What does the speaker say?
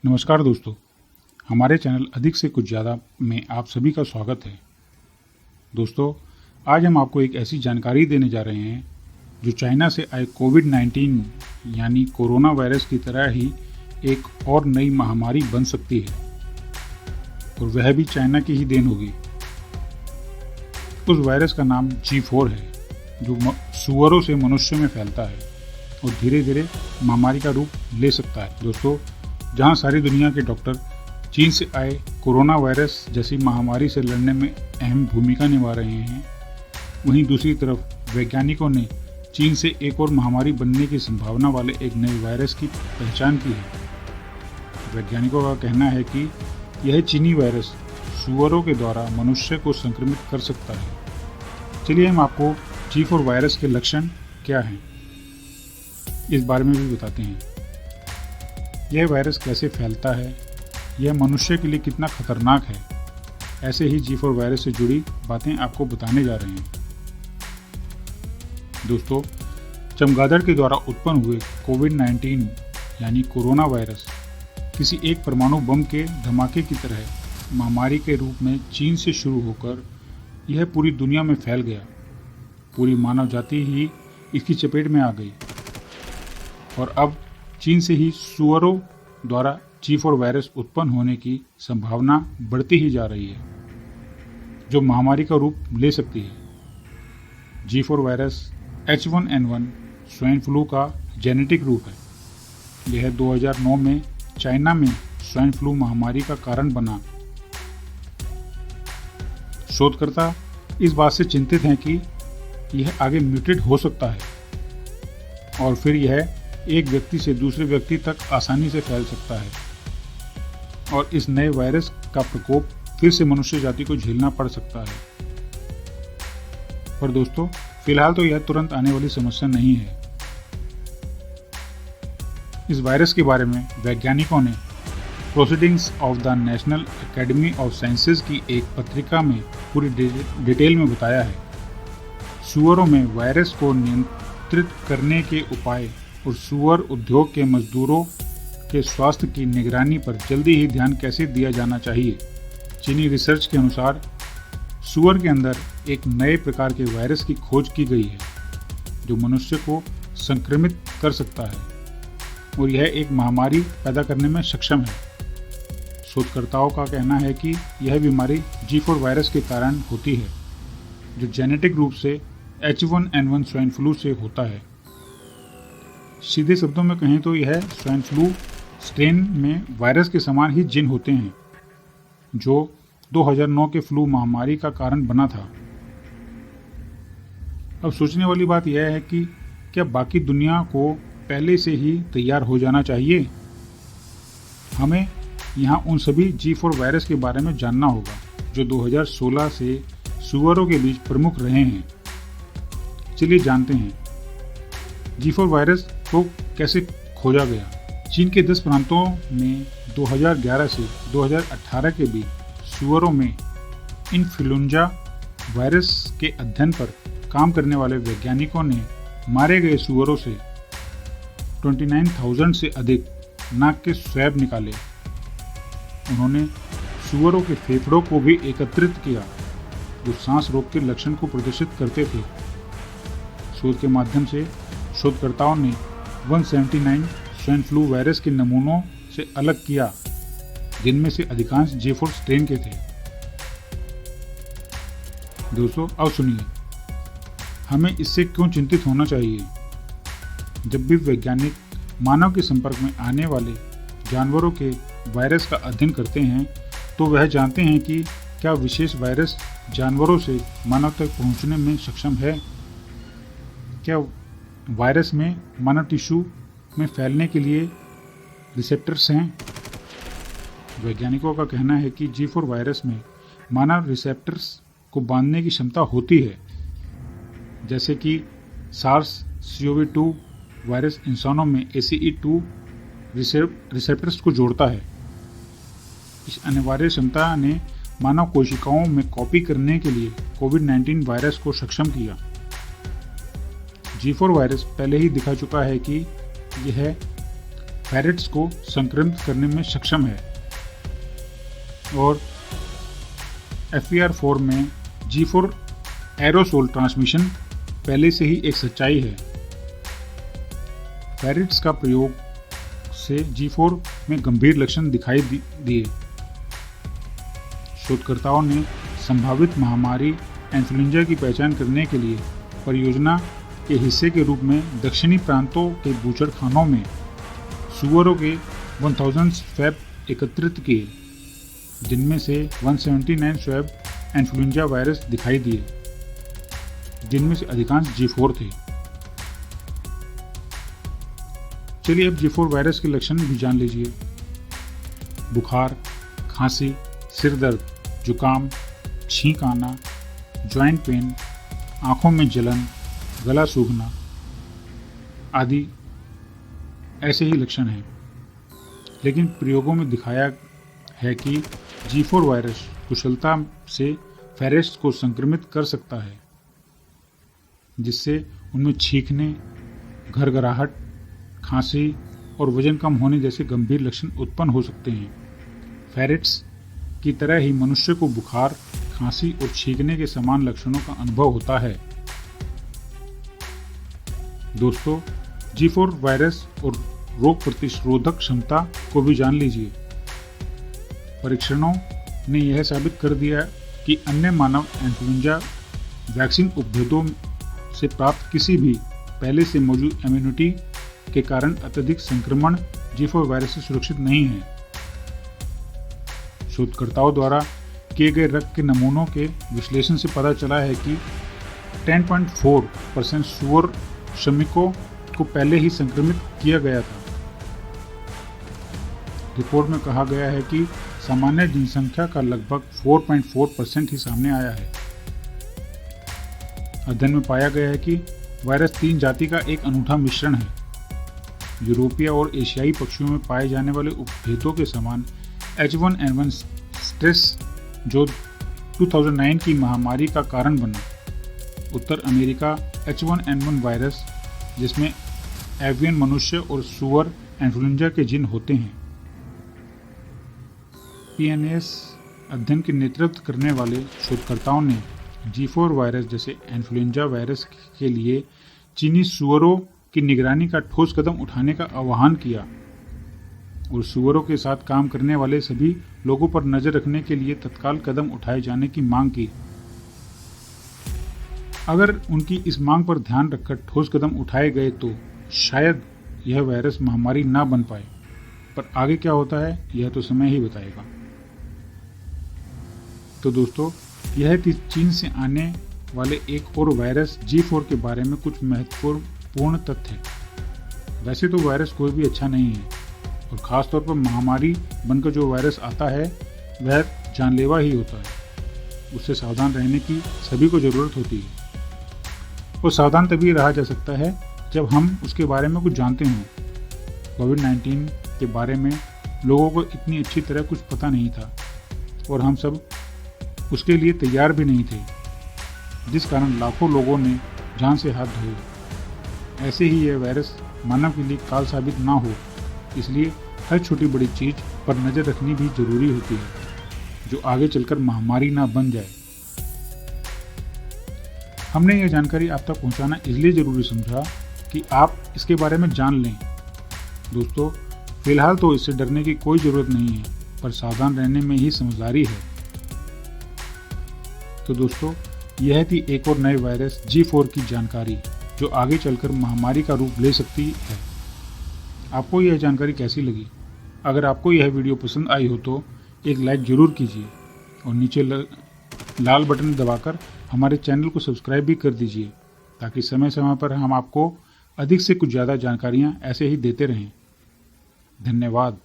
नमस्कार दोस्तों, हमारे चैनल अधिक से कुछ ज़्यादा में आप सभी का स्वागत है। दोस्तों, आज हम आपको एक ऐसी जानकारी देने जा रहे हैं जो चाइना से आए कोविड-19 यानी कोरोना वायरस की तरह ही एक और नई महामारी बन सकती है और वह भी चाइना की ही देन होगी। उस वायरस का नाम G4 है जो सूअरों से मनुष्य में फैलता है और धीरे धीरे महामारी का रूप ले सकता है। दोस्तों, जहां सारी दुनिया के डॉक्टर चीन से आए कोरोना वायरस जैसी महामारी से लड़ने में अहम भूमिका निभा रहे हैं, वहीं दूसरी तरफ वैज्ञानिकों ने चीन से एक और महामारी बनने की संभावना वाले एक नए वायरस की पहचान की है। वैज्ञानिकों का कहना है कि यह चीनी वायरस सूअरों के द्वारा मनुष्य को संक्रमित कर सकता है। चलिए हम आपको G4 वायरस के लक्षण क्या हैं, इस बारे में भी बताते हैं। यह वायरस कैसे फैलता है, यह मनुष्य के लिए कितना खतरनाक है, ऐसे ही G4 वायरस से जुड़ी बातें आपको बताने जा रहे हैं। दोस्तों, चमगादड़ के द्वारा उत्पन्न हुए कोविड-19 यानी कोरोना वायरस किसी एक परमाणु बम के धमाके की तरह महामारी के रूप में चीन से शुरू होकर यह पूरी दुनिया में फैल गया। पूरी मानव जाति ही इसकी चपेट में आ गई और अब चीन से ही सूअरों द्वारा G4 वायरस उत्पन्न होने की संभावना बढ़ती ही जा रही है, जो महामारी का रूप ले सकती है। G4 virus H1N1 swine flu का जेनेटिक रूप है। यह 2009 में चाइना में स्वाइन फ्लू महामारी का कारण बना। शोधकर्ता इस बात से चिंतित हैं कि यह आगे म्यूटेट हो सकता है और फिर यह एक व्यक्ति से दूसरे व्यक्ति तक आसानी से फैल सकता है और इस नए वायरस का प्रकोप फिर से मनुष्य जाति को झेलना पड़ सकता है। पर दोस्तों, फिलहाल तो यह तुरंत आने वाली समस्या नहीं है। इस वायरस के बारे में वैज्ञानिकों ने proceedings of the national academy of sciences की एक पत्रिका में पूरी डिटेल में बताया है। सूअरों में वायरस को नियंत्रित करने के उपाय और सूअर उद्योग के मजदूरों के स्वास्थ्य की निगरानी पर जल्दी ही ध्यान कैसे दिया जाना चाहिए। चीनी रिसर्च के अनुसार सूअर के अंदर एक नए प्रकार के वायरस की खोज की गई है जो मनुष्य को संक्रमित कर सकता है और यह एक महामारी पैदा करने में सक्षम है। शोधकर्ताओं का कहना है कि यह बीमारी G4 वायरस के कारण होती है, जो जेनेटिक रूप से H1N1 स्वाइन फ्लू से होता है। सीधे शब्दों में कहें तो यह स्वाइन फ्लू स्ट्रेन में वायरस के समान ही जीन होते हैं जो 2009 के फ्लू महामारी का कारण बना था। अब सोचने वाली बात यह है कि क्या बाकी दुनिया को पहले से ही तैयार हो जाना चाहिए? हमें यहाँ उन सभी G4 वायरस के बारे में जानना होगा जो 2016 से सूअरों के बीच प्रमुख रहे हैं। चलिए जानते हैं G4 वायरस को कैसे खोजा गया। चीन के 10 प्रांतों में 2011 से 2018 के बीच सूअरों में इन्फ्लुएंजा वायरस के अध्ययन पर काम करने वाले वैज्ञानिकों ने मारे गए सूअरों से 29,000 से अधिक नाक के स्वैब निकाले। उन्होंने सूअरों के फेफड़ों को भी एकत्रित किया जो सांस रोग के लक्षण को प्रदर्शित करते थे। शोध के माध्यम से शोधकर्ताओं ने 179 स्वाइन फ्लू वायरस के नमूनों से अलग किया, जिनमें से अधिकांश G4 स्ट्रेन के थे। दोस्तों, अब सुनिए, हमें इससे क्यों चिंतित होना चाहिए। जब भी वैज्ञानिक मानव के संपर्क में आने वाले जानवरों के वायरस का अध्ययन करते हैं तो वह जानते हैं कि क्या विशेष वायरस जानवरों से मानव तक पहुंचने में सक्षम है। क्या वायरस में मानव टिश्यू में फैलने के लिए रिसेप्टर्स हैं। वैज्ञानिकों का कहना है कि G4 वायरस में मानव रिसेप्टर्स को बांधने की क्षमता होती है, जैसे कि SARS-CoV-2 वायरस इंसानों में ACE2 रिसेप्टर्स को जोड़ता है। इस अनिवार्य क्षमता ने मानव कोशिकाओं में कॉपी करने के लिए कोविड-19 वायरस को सक्षम किया। G4 वायरस पहले ही दिखा चुका है कि यह फेरेट्स को संक्रमित करने में सक्षम है और FER4 में G4 एरोसोल ट्रांसमिशन पहले से ही एक सच्चाई है। फेरेट्स का प्रयोग से G4 में गंभीर लक्षण दिखाई दिए। शोधकर्ताओं ने संभावित महामारी इन्फ्लुएंजा की पहचान करने के लिए परियोजना के हिस्से के रूप में दक्षिणी प्रांतों के बूचड़खानों में सुअरों के 1000 स्वैब एकत्रित किए, जिनमें से 179 स्वैब इन्फ्लुएंजा वायरस दिखाई दिए, जिनमें से अधिकांश G4 थे। चलिए अब G4 वायरस के लक्षण भी जान लीजिए। बुखार, खांसी, सिर दर्द, जुकाम, छींक आना, जॉइंट पेन, आंखों में जलन, गला सूखना आदि ऐसे ही लक्षण हैं। लेकिन प्रयोगों में दिखाया है कि G4 वायरस कुशलता से फेरेट्स को संक्रमित कर सकता है, जिससे उनमें छींकने, घरघराहट, खांसी और वजन कम होने जैसे गंभीर लक्षण उत्पन्न हो सकते हैं। फेरेट्स की तरह ही मनुष्य को बुखार, खांसी और छींकने के समान लक्षणों का अनुभव होता है। दोस्तों, G4 वायरस और रोग प्रतिरोधक क्षमता को भी जान लीजिए। परीक्षणों ने यह साबित कर दिया कि अन्य मानव इन्फ्लुएंजा वैक्सीन उपभेदों से प्राप्त किसी भी पहले से मौजूद इम्यूनिटी के कारण अत्यधिक संक्रमण G4 वायरस से सुरक्षित नहीं है। शोधकर्ताओं द्वारा किए गए रक्त के नमूनों के विश्लेषण से पता चला है कि 10.4% सुअर श्रमिकों को पहले ही संक्रमित किया गया था। रिपोर्ट में कहा गया है कि सामान्य जनसंख्या का लगभग 4.4% ही सामने आया है। अध्ययन में पाया गया है कि वायरस 3 जाति का एक अनूठा मिश्रण है। यूरोपीय और एशियाई पक्षियों में पाए जाने वाले उपभेदों के समान H1N1 स्ट्रेस जो 2009 की महामारी का कारण बना। उत्तर अमेरिका H1N1 वायरस, जिसमें एवियन मनुष्य और सुअर इन्फ्लुएंजा के जीन होते हैं। PNAS अध्ययन के नेतृत्व करने वाले शोधकर्ताओं ने G4 वायरस जैसे इन्फ्लुएंजा वायरस के लिए चीनी सुअरों की निगरानी का ठोस कदम उठाने का आह्वान किया और सुअरों के साथ काम करने वाले सभी लोगों पर नजर रखने के लिए तत्काल कदम उठाए जाने की मांग की। अगर उनकी इस मांग पर ध्यान रखकर ठोस कदम उठाए गए तो शायद यह वायरस महामारी ना बन पाए, पर आगे क्या होता है यह तो समय ही बताएगा। तो दोस्तों, यह थी चीन से आने वाले एक और वायरस G4 के बारे में कुछ महत्वपूर्ण तथ्य। वैसे तो वायरस कोई भी अच्छा नहीं है और खासतौर पर महामारी बनकर जो वायरस आता है वह जानलेवा ही होता है। उससे सावधान रहने की सभी को ज़रूरत होती है और सावधान तभी रहा जा सकता है जब हम उसके बारे में कुछ जानते हों। कोविड-19 के बारे में लोगों को इतनी अच्छी तरह कुछ पता नहीं था और हम सब उसके लिए तैयार भी नहीं थे, जिस कारण लाखों लोगों ने जान से हाथ धोए। ऐसे ही यह वायरस मानव के लिए काल साबित ना हो, इसलिए हर छोटी बड़ी चीज पर नज़र रखनी भी जरूरी होती है, जो आगे चलकर महामारी ना बन जाए। हमने यह जानकारी आप तक पहुंचाना इसलिए जरूरी समझा कि आप इसके बारे में जान लें। दोस्तों, फिलहाल तो इससे डरने की कोई ज़रूरत नहीं है, पर सावधान रहने में ही समझदारी है। तो दोस्तों, यह थी एक और नए वायरस G4 की जानकारी, जो आगे चलकर महामारी का रूप ले सकती है। आपको यह जानकारी कैसी लगी? अगर आपको यह वीडियो पसंद आई हो तो एक लाइक ज़रूर कीजिए और नीचे लाल बटन दबाकर हमारे चैनल को सब्सक्राइब भी कर दीजिए, ताकि समय समय पर हम आपको अधिक से कुछ ज़्यादा जानकारियाँ ऐसे ही देते रहें। धन्यवाद।